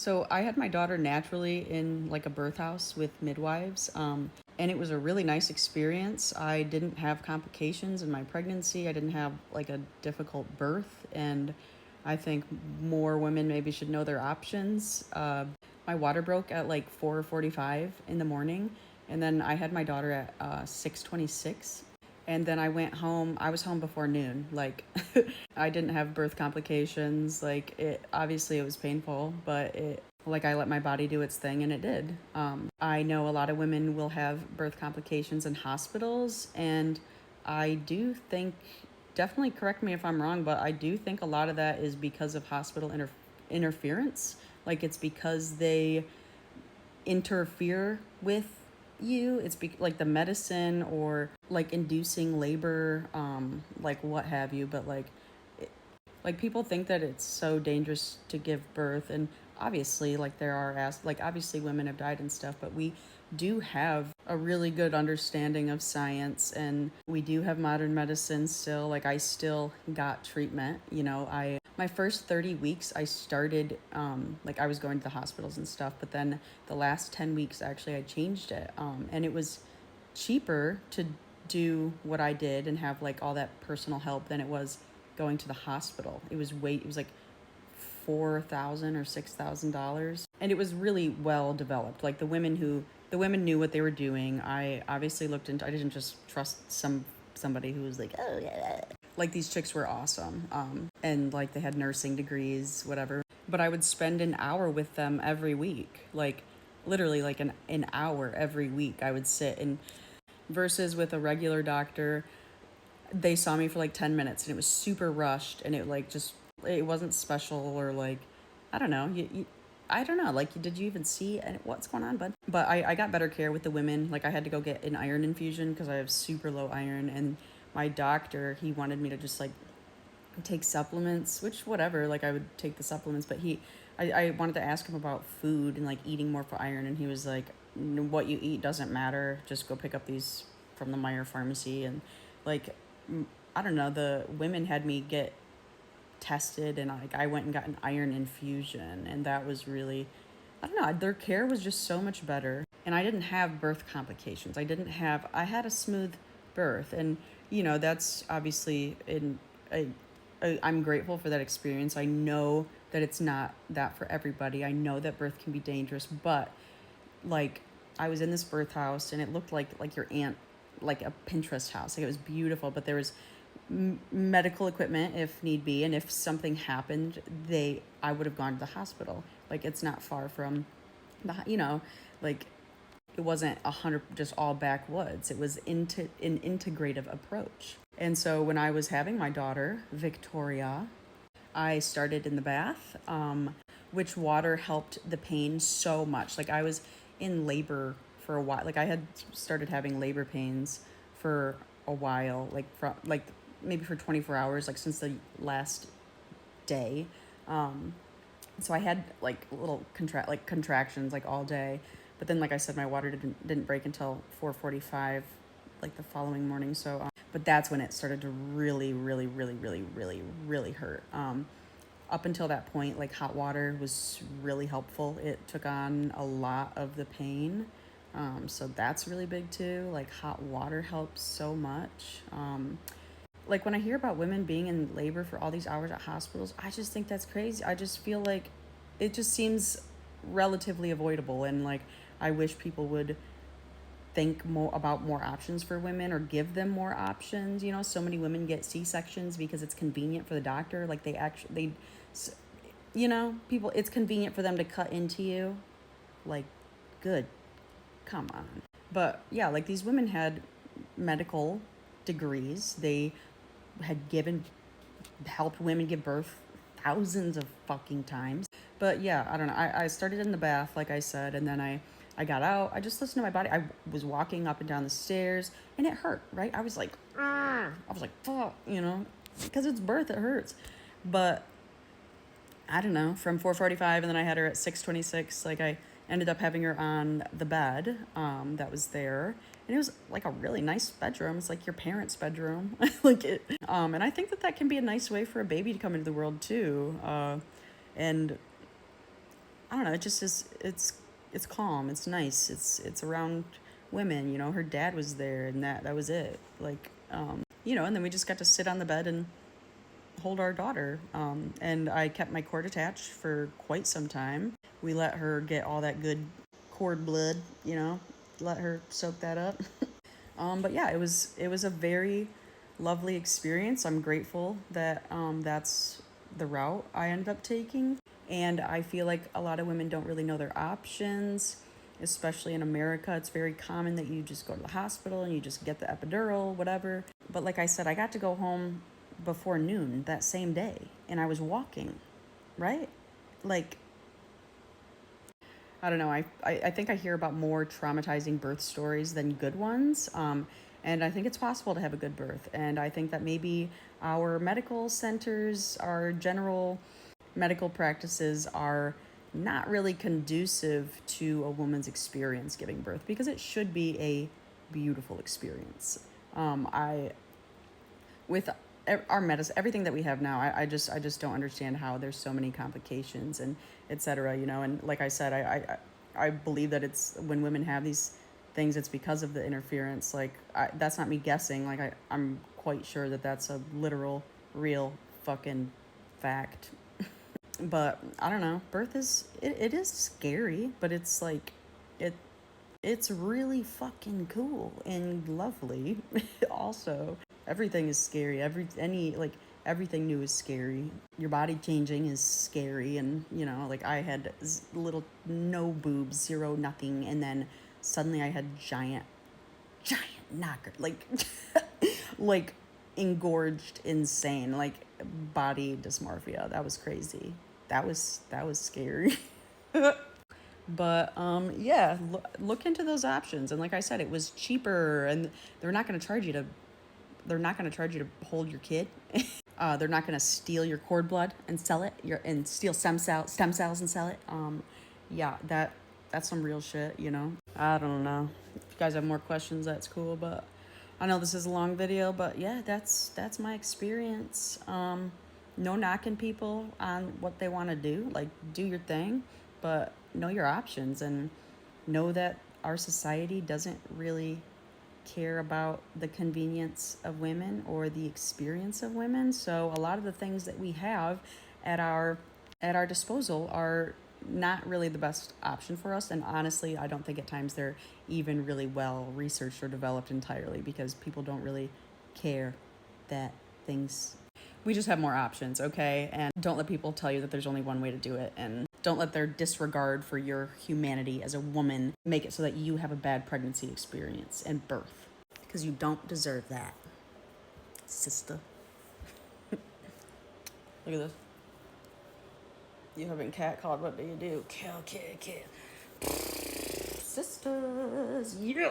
So I had my daughter naturally in like a birth house with midwives, and it was a really nice experience. I didn't have complications in my pregnancy. I didn't have like a difficult birth, and I think more women maybe should know their options. My water broke at like 4:45 in the morning, and then I had my daughter at 6:26, and then I went home. I was home before noon. Like I didn't have birth complications. Like it obviously it was painful, but it like I let my body do its thing and it did. I know a lot of women will have birth complications in hospitals, and I do think, definitely correct me if I'm wrong, but I do think a lot of that is because of hospital interference. Like it's because they interfere with you. Like the medicine or like inducing labor, like what have you. But like people think that it's so dangerous to give birth, and obviously like there are like obviously women have died and stuff, but we do have a really good understanding of science, and we do have modern medicine still. Like I still got treatment, I my first 30 weeks I started, like I was going to the hospitals and stuff, but then the last 10 weeks actually I changed it, and it was cheaper to do what I did and have like all that personal help than it was going to the hospital. It was like 4,000 or $6,000, and it was really well developed. Like the women knew what they were doing. I obviously looked into. I didn't just trust somebody who was like, oh yeah. Like these chicks were awesome, and like they had nursing degrees, whatever. But I would spend an hour with them every week, like literally like an hour every week. I would sit and versus with a regular doctor, they saw me for like 10 minutes and it was super rushed, and it like just it wasn't special, or like I don't know, I don't know, like did you even see what's going on, bud? But I got better care with the women. Like I had to go get an iron infusion because I have super low iron, and my doctor, he wanted me to just like take supplements, which whatever, like I would take the supplements, but I wanted to ask him about food and like eating more for iron, and he was like, what you eat doesn't matter, just go pick up these from the Meyer pharmacy. And like I don't know, the women had me get tested, and like I went and got an iron infusion, and that was really, I don't know, their care was just so much better. And I didn't have birth complications. I had a smooth birth, and that's obviously I'm grateful for that experience. I know that it's not that for everybody. I know that birth can be dangerous, but like I was in this birth house and it looked like your aunt, like a Pinterest house. Like it was beautiful, but there was medical equipment if need be, and if something happened, I would have gone to the hospital. Like it's not far from the, like it wasn't 100 just all backwoods. It was into an integrative approach. And so when I was having my daughter Victoria, I started in the bath, which water helped the pain so much. Like I was in labor for a while. Like I had started having labor pains for a while, like from like maybe for 24 hours, like since the last day. So I had like little contractions like all day, but then like I said, my water didn't break until 4:45, like the following morning. So, but that's when it started to really, really, really, really, really, really hurt. Up until that point, like hot water was really helpful. It took on a lot of the pain. So that's really big too. Like hot water helps so much. Like when I hear about women being in labor for all these hours at hospitals, I just think that's crazy. I just feel like it just seems relatively avoidable, and like I wish people would think more about more options for women or give them more options. So many women get C-sections because it's convenient for the doctor. Like people, it's convenient for them to cut into you. Like, good, come on. But yeah, like these women had medical degrees. They had helped women give birth thousands of fucking times. But yeah, I don't know. I started in the bath, like I said, and then I got out. I just listened to my body. I was walking up and down the stairs, and it hurt, right? I was like, I was like, fuck, because it's birth, it hurts. But I don't know, from 4:45, and then I had her at 6:26. Like I ended up having her on the bed, that was there, and it was like a really nice bedroom. It's like your parents' bedroom, like it. And I think that can be a nice way for a baby to come into the world too. And I don't know, it just is, it's calm, it's nice, it's around women, you know. Her dad was there, and that was it. Like, you know, and then we just got to sit on the bed and hold our daughter. And I kept my cord attached for quite some time. We let her get all that good cord blood, you know, let her soak that up. But yeah, it was a very lovely experience. I'm grateful that that's the route I ended up taking. And I feel like a lot of women don't really know their options, especially in America. It's very common that you just go to the hospital and you just get the epidural, whatever. But like I said, I got to go home before noon that same day, and I was walking, right? Like, I don't know. I think I hear about more traumatizing birth stories than good ones. And I think it's possible to have a good birth. And I think that maybe our medical centers, our general medical practices are not really conducive to a woman's experience giving birth, because it should be a beautiful experience. I with our medicine, everything that we have now, I just don't understand how there's so many complications and etc. You know, and like I said, I believe that it's when women have these things, it's because of the interference. Like, that's not me guessing. Like, I'm quite sure that that's a literal, real fucking fact. But I don't know. Birth is, it is scary, but it's like, it it's really fucking cool and lovely. Also, everything is scary. Everything new is scary. Your body changing is scary, and you know, like I had little no boobs, zero nothing, and then suddenly I had giant knocker, like like engorged, insane, like body dysmorphia. That was crazy. That was scary. But yeah, look into those options. And like I said, it was cheaper, and they're not going to charge you to they're not going to charge you to hold your kid. They're not going to steal your cord blood and sell it. And steal stem cells and sell it. Yeah, that's some real shit, you know. I don't know. If you guys have more questions, that's cool. But I know this is a long video, but yeah, that's my experience. No knocking people on what they want to do. Like, do your thing, but know your options, and know that our society doesn't really care about the convenience of women or the experience of women. So a lot of the things that we have at our disposal are not really the best option for us. And honestly, I don't think at times they're even really well researched or developed entirely, because people don't really care that things, we just have more options, okay? And don't let people tell you that there's only one way to do it, and don't let their disregard for your humanity as a woman make it so that you have a bad pregnancy experience and birth, because you don't deserve that, sister. Look at this. You haven't catcalled, what do you do? Kill, kill, kill. Sisters, yeah.